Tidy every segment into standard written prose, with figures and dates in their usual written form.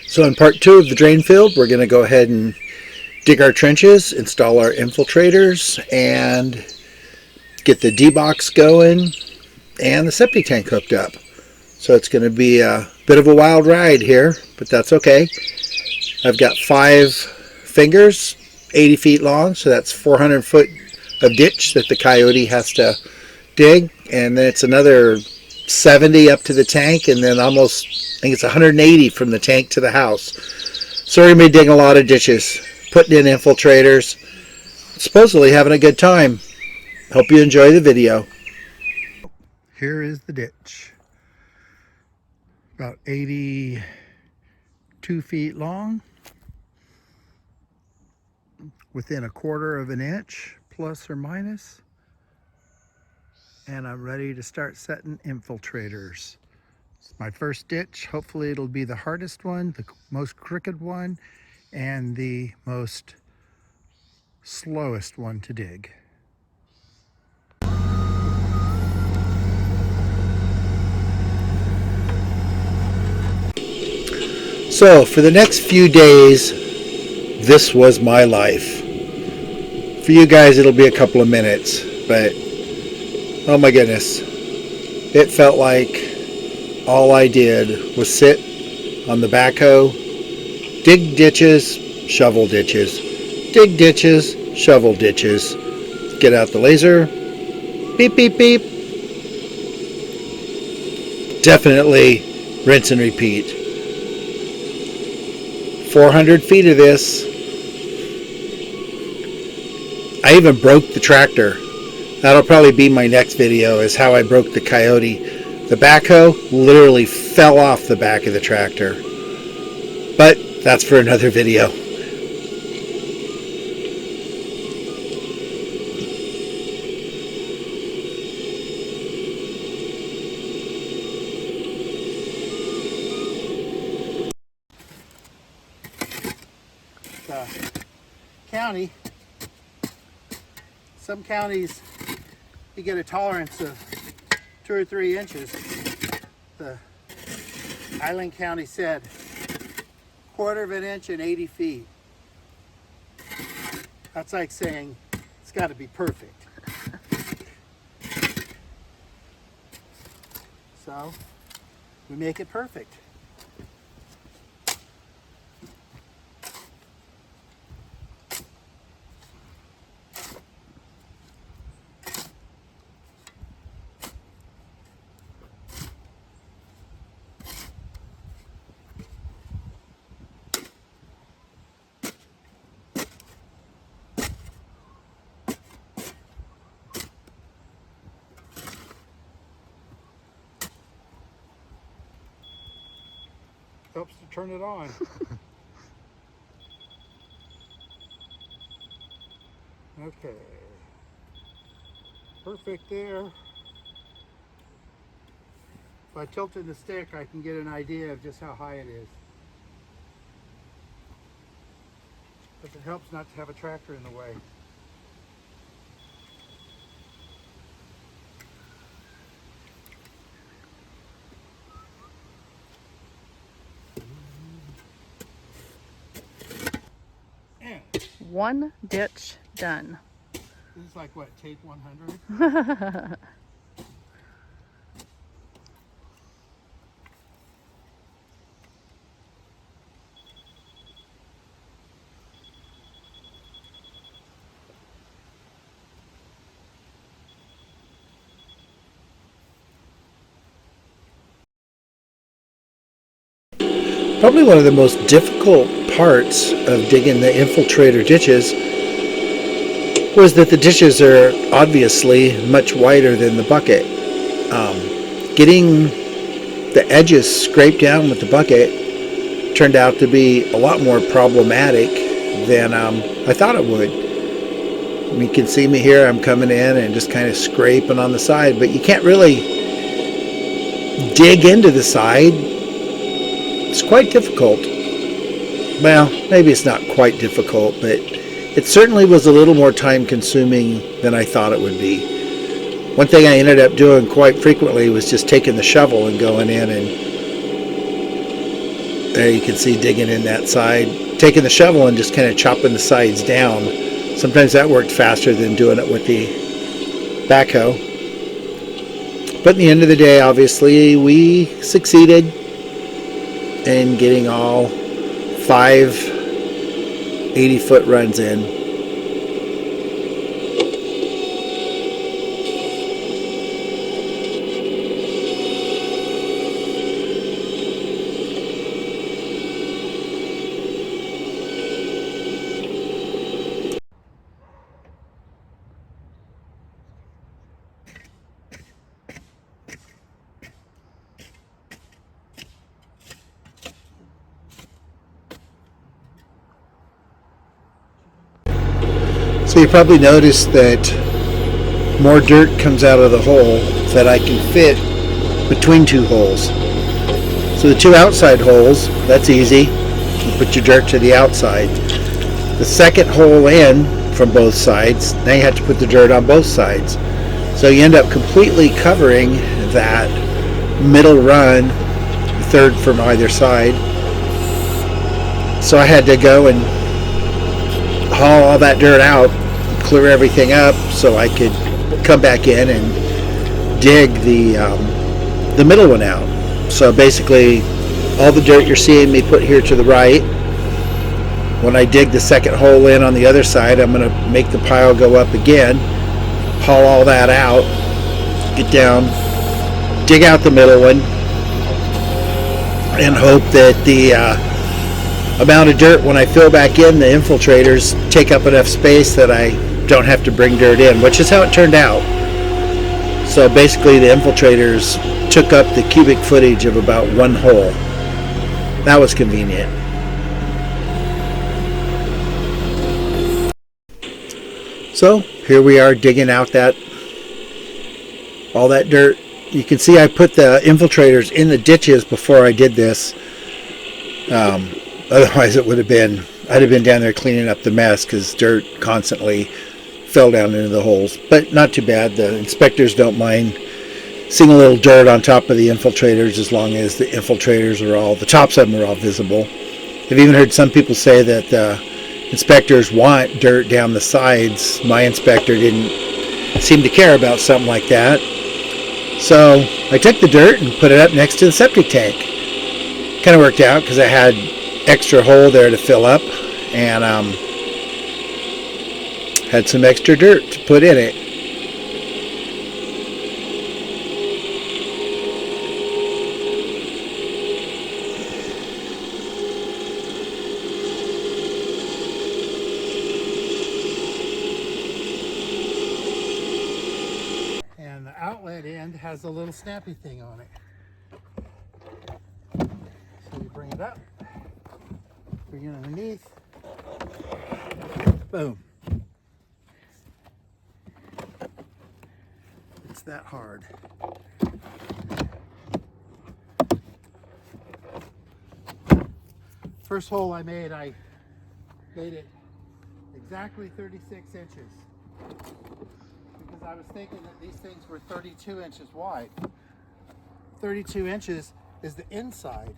So in part 2 of the drain field, we're going to go ahead and dig our trenches, install our infiltrators, and get the D-box going and the septic tank hooked up. So it's going to be a bit of a wild ride here, but that's okay. I've got 5 fingers, 80 feet long, so that's 400 foot of ditch that the Kioti has to dig, and then it's another 70 up to the tank, and then almost, I think it's 180 from the tank to the house. So we're going to be digging a lot of ditches, putting in infiltrators, supposedly having a good time. Hope you enjoy the video. Here is the ditch. About 82 feet long, within 1/4 of an inch, plus or minus. And I'm ready to start setting infiltrators. It's my first ditch. Hopefully it'll be the hardest one, the most crooked one, and the most slowest one to dig. So for the next few days, this was my life. For you guys, it'll be a couple of minutes, but oh my goodness, it felt like all I did was sit on the backhoe, dig ditches, shovel ditches, dig ditches, shovel ditches, get out the laser, beep, beep, beep. Definitely rinse and repeat. 400 feet of this. I even broke the tractor. That'll probably be my next video, is how I broke the Kioti. The backhoe literally fell off the back of the tractor. But that's for another video. The county, some counties, you get a tolerance of 2 or 3 inches. The Island County said 1/4 of an inch and 80 feet. That's like saying it's got to be perfect. So we make it perfect. Helps to turn it on. Okay. Perfect there. If I tilted the stick, I can get an idea of just how high it is. But it helps not to have a tractor in the way. One ditch done. This is like what, take 100? Probably one of the most difficult parts of digging the infiltrator ditches was that the ditches are obviously much wider than the bucket. Getting the edges scraped down with the bucket turned out to be a lot more problematic than I thought it would. You can see me here, I'm coming in and just kind of scraping on the side, but you can't really dig into the side. It's quite difficult. Well, maybe it's not quite difficult, but it certainly was a little more time consuming than I thought it would be. One thing I ended up doing quite frequently was just taking the shovel and going in and There you can see digging in that side, taking the shovel and just kind of chopping the sides down. Sometimes that worked faster than doing it with the backhoe. But in the end of the day, obviously, we succeeded in getting all 5 80-foot runs in. So you probably noticed that more dirt comes out of the hole that I can fit between 2 holes. So the 2 outside holes, that's easy. You put your dirt to the outside. The second hole in from both sides, now you have to put the dirt on both sides. So you end up completely covering that middle run, third from either side. So I had to go and haul all that dirt out, clear everything up so I could come back in and dig the middle one out. So basically all the dirt you're seeing me put here to the right, when I dig the second hole in on the other side, I'm going to make the pile go up again, haul all that out, get down, dig out the middle one, and hope that the amount of dirt when I fill back in, the infiltrators take up enough space that I don't have to bring dirt in, which is how it turned out. So basically the infiltrators took up the cubic footage of about 1 hole. That was convenient. So here we are digging out all that dirt. You can see I put the infiltrators in the ditches before I did this. Otherwise I'd have been down there cleaning up the mess because dirt constantly fell down into the holes. But not too bad. The inspectors don't mind seeing a little dirt on top of the infiltrators as long as the infiltrators the tops of them are all visible. I've even heard some people say that inspectors want dirt down the sides. My inspector didn't seem to care about something like that. So I took the dirt and put it up next to the septic tank. Kind of worked out because I had extra hole there to fill up and had some extra dirt to put in it. And the outlet end has a little snappy thing on it. So you bring it up, bring it underneath, boom. It's that hard. First hole I made it exactly 36 inches. Because I was thinking that these things were 32 inches wide. 32 inches is the inside.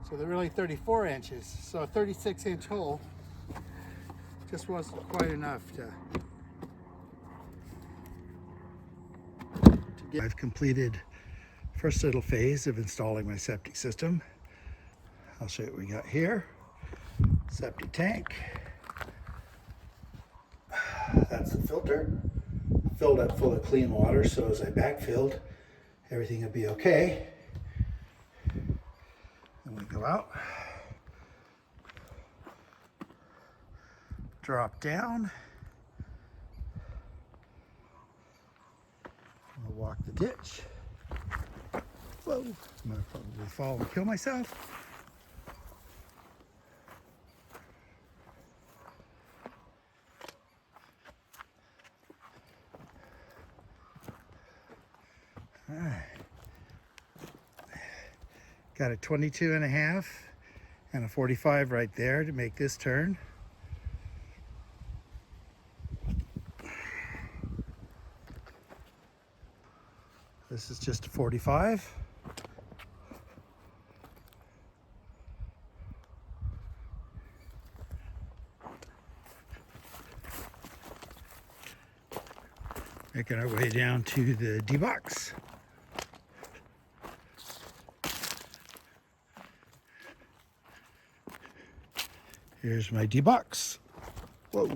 So they're really 34 inches. So a 36-inch hole just wasn't quite enough to get. I've completed first little phase of installing my septic system. I'll show you what we got here. Septic tank. That's the filter. Filled up full of clean water, so as I backfilled, everything will be okay. And we go out. Drop down. I'll walk the ditch. Whoa, I'm gonna probably fall and kill myself. All right. Got a 22.5 and a 45 right there to make this turn. This is just a 45. Making our way down to the D-box. Here's my D-box. Whoa.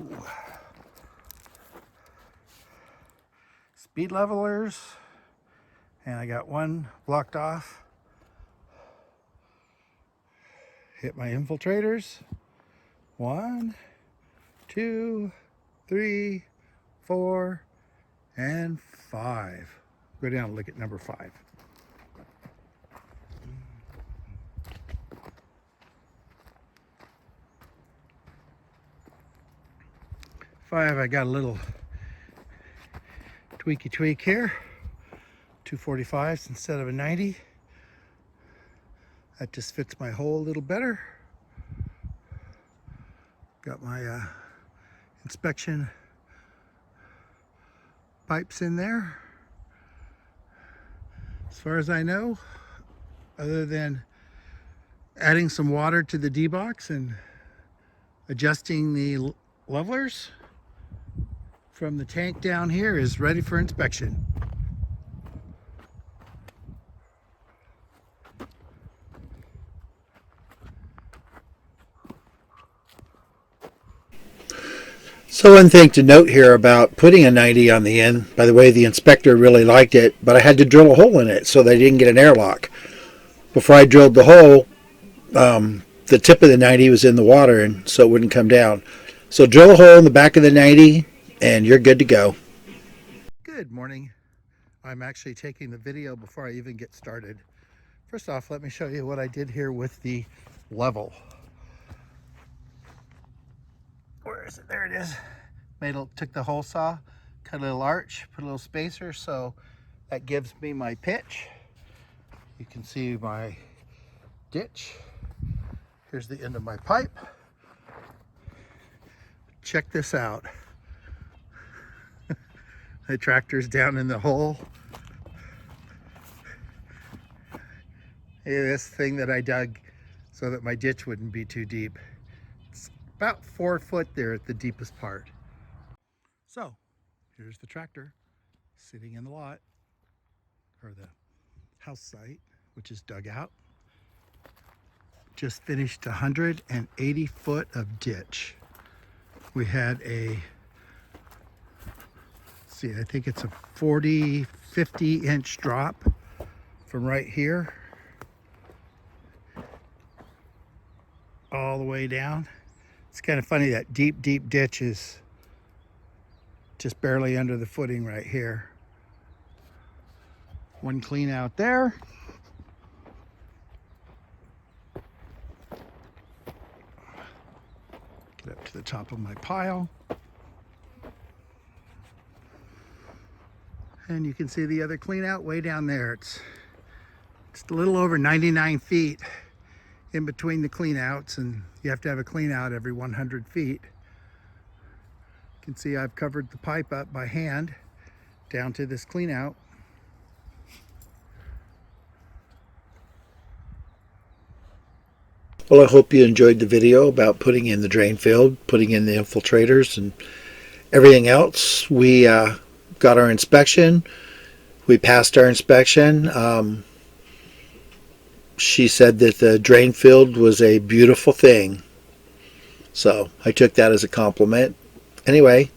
Speed levelers. And I got one blocked off. Hit my infiltrators. 1, 2, 3, 4, and 5. Go down and look at number 5. I got a little tweak here. 245s instead of a 90. That just fits my hole a little better. Got my inspection pipes in there. As far as I know, other than adding some water to the D-box and adjusting the levelers from the tank down here, is ready for inspection. So one thing to note here about putting a 90 on the end, by the way, the inspector really liked it, but I had to drill a hole in it so they didn't get an airlock. Before I drilled the hole, the tip of the 90 was in the water, and so it wouldn't come down. So drill a hole in the back of the 90 and you're good to go. Good morning. I'm actually taking the video before I even get started. First off, let me show you what I did here with the level. Where is it? There it is. Took the hole saw, cut a little arch, put a little spacer, so that gives me my pitch. You can see my ditch. Here's the end of my pipe. Check this out. The tractor's down in the hole. Hey, this thing that I dug so that my ditch wouldn't be too deep. It's about 4 foot there at the deepest part. So here's the tractor sitting in the lot, or the house site, which is dug out. Just finished 180 foot of ditch. We had a, see, I think it's a 40, 50 inch drop from right here all the way down. It's kind of funny, that deep ditch is just barely under the footing right here. One clean out there. Get up to the top of my pile. And you can see the other clean out way down there. It's a little over 99 feet in between the clean outs, and you have to have a clean out every 100 feet. You can see I've covered the pipe up by hand down to this clean out. Well, I hope you enjoyed the video about putting in the drain field, putting in the infiltrators and everything else. We got our inspection. We passed our inspection. She said that the drain field was a beautiful thing. So I took that as a compliment. Anyway,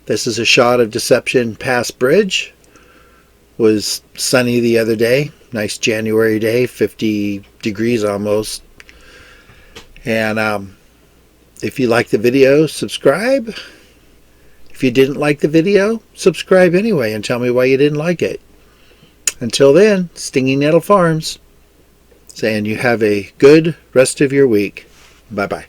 this is a shot of Deception Pass Bridge. It was sunny the other day. Nice January day, 50 degrees almost. And if you like the video, subscribe. If you didn't like the video, subscribe anyway and tell me why you didn't like it. Until then, Stinging Nettle Farms saying you have a good rest of your week. Bye-bye.